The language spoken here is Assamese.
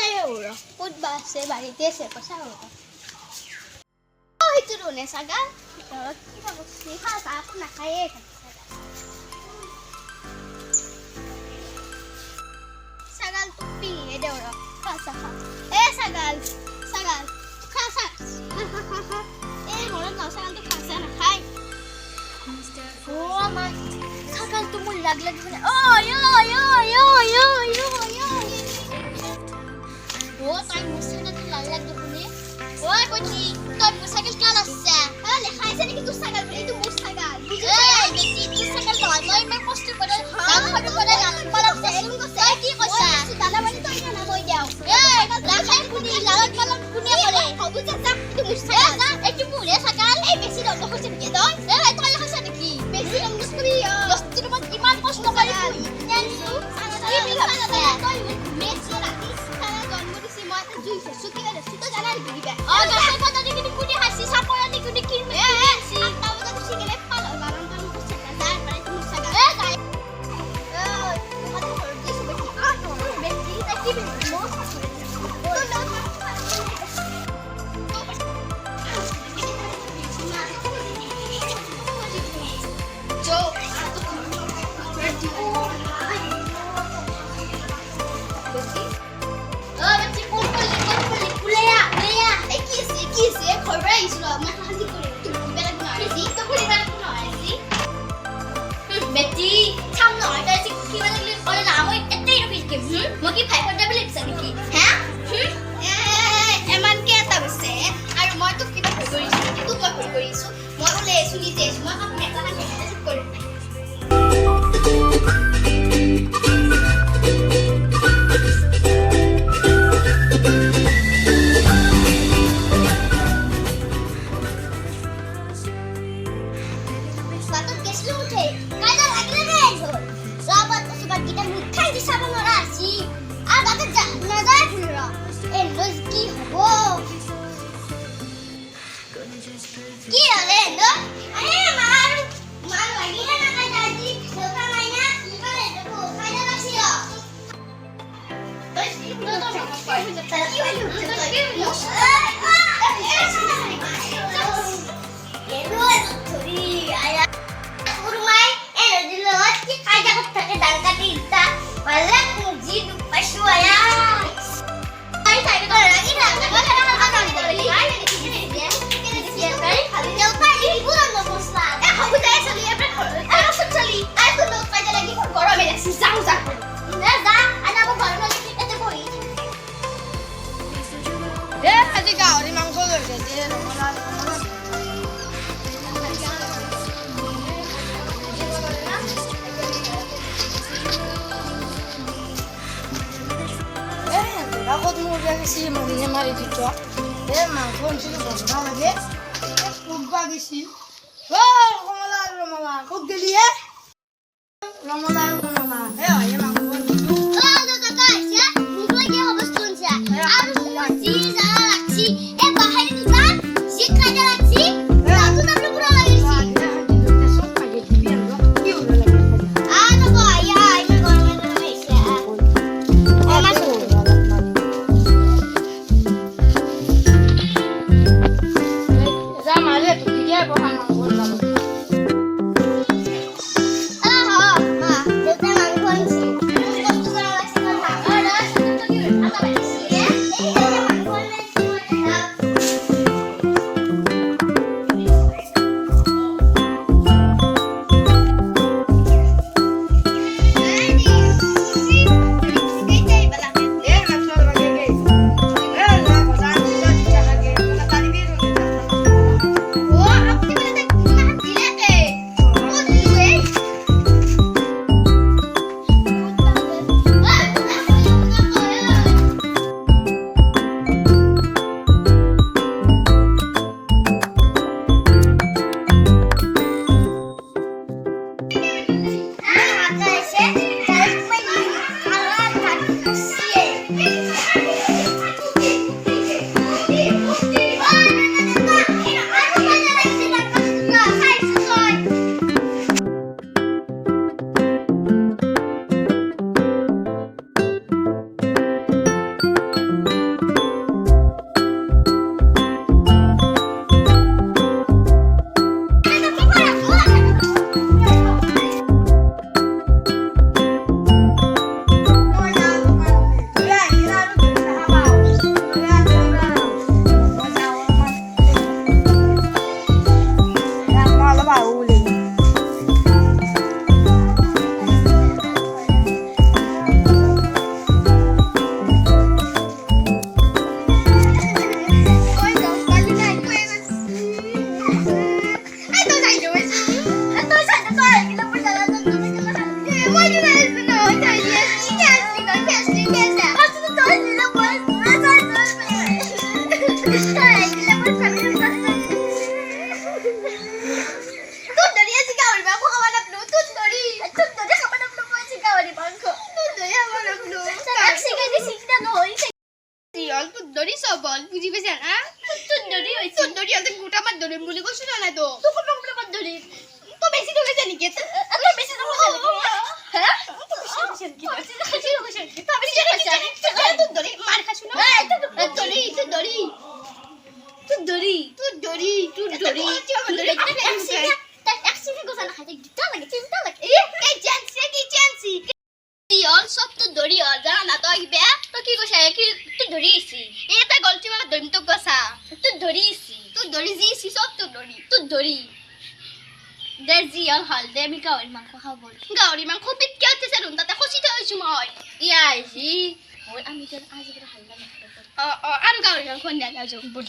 চাই ওরা কোট বাসে বাড়িতে এসে কথা হলো ওই তো রোনে সাগা কি খাবো খা সাপ না খাইয়ে সাগাল তো পিয়ে দে ওরা খা খা এ সাগাল সাগাল খা খা এ মোরা না সাগাল তো খাসা না খাই ও আমার সাগাল তো মুল লাগলে ও ইয়ো ইয়ো ইয়ো ইয়ো ইয়ো ইয়ো ও তাই মুসাগাল তো লাগলে দুপুরে ওই কইছি তোর মুসাগাল কাল আসছে আরে খাইছে নাকি তুই সাগাল এই তো মুসাগাল বুঝছিস এই বেটি তুই সাগাল লয় লয় মে কষ্ট করে দাম ফটো করে পালাতে এরকম করছে কি কইছা দাদা মানে তো এটা না কই দাও এই লাখাই কুনি লালত পালন কুনি করে হবু চাচা তুই মুসাগাল না একটু মুলে সাগাল এই বেশি দন্ড হচ্ছে নাকি দই এই তুই খাইছে নাকি বেশি দন্ড করি দস্তির মত ইমান কষ্ট করে তুই জানছু কি বিলা তুই মেসি রাখিস তারা জন্ম দিছি মই তো জুইছে সুকি গেল তুই তো জানার কি দিবে ও দশ কথা দিকে কুনি হাসি সাপড়া দিকে কুনি কিনবে এই তাও তো শিখে পালো লালন পালন করছে না মানে তুই মুসাগাল এই গাই Betty, tham nói đây chứ khi mà lên coi là ơi, em đây nó bị kiểu mà khi phải con đã bị lịch sự gì hả? Em ăn kia tao sẽ ai mà tôi khi mà phải cười chứ, tôi mà phải cười chứ, mà có lẽ suy nghĩ thế chứ mà không nhận ra là mình sẽ cười. কি হলে নো আরে মার লাগি না খাই দাদি সোতা নাই না কি করে দেখো খাই না ছিল বস তো তো পাই কি হলো এলো থরি আয়া উরমাই এলো দিলো কি খাই যা করতে দাঁড়া দিতা বলে জি পাশু আয়া আই সাইড করে লাগি না কথা না কথা বলি আই মারি দিত এ মাংস শুধু বন্ধ লাগে খুব বাগিছি ও রমলা খুব গেলি রমলা এ মাংস Ah, ma, yo te mango en sí. হল বুঝি পেছ না তোর দড়ি হইছে তোর দড়ি আছে গোটা মার দড়ি বলি কইছ না তো তো কোন কোন মার দড়ি তো বেশি দড়ি জানি কি তো বেশি দড়ি জানি হ্যাঁ তো বেশি কি তো বেশি জানি তোর দড়ি মার খাছ না তোর দড়ি তোর দড়ি তোর দড়ি তোর দড়ি তোর দড়ি তোর দড়ি একসাথে গোছানো খাইতে দিতে লাগে এই চ্যান্সি Dion, sop tu dori aja, na to ibe. To ki gosha ki tu dori isi. E ta golti ma dori to gosa. Tu dori isi. Tu dori zi isi sop tu dori. Tu dori. Der zi al hal de mi gauri man ko habol. Gauri man ko bit kya te serun ta khoshi ta hoy moy. Ya zi. Oi ami ken aji gra hal na. Ar gauri man ko nya ga jo bul.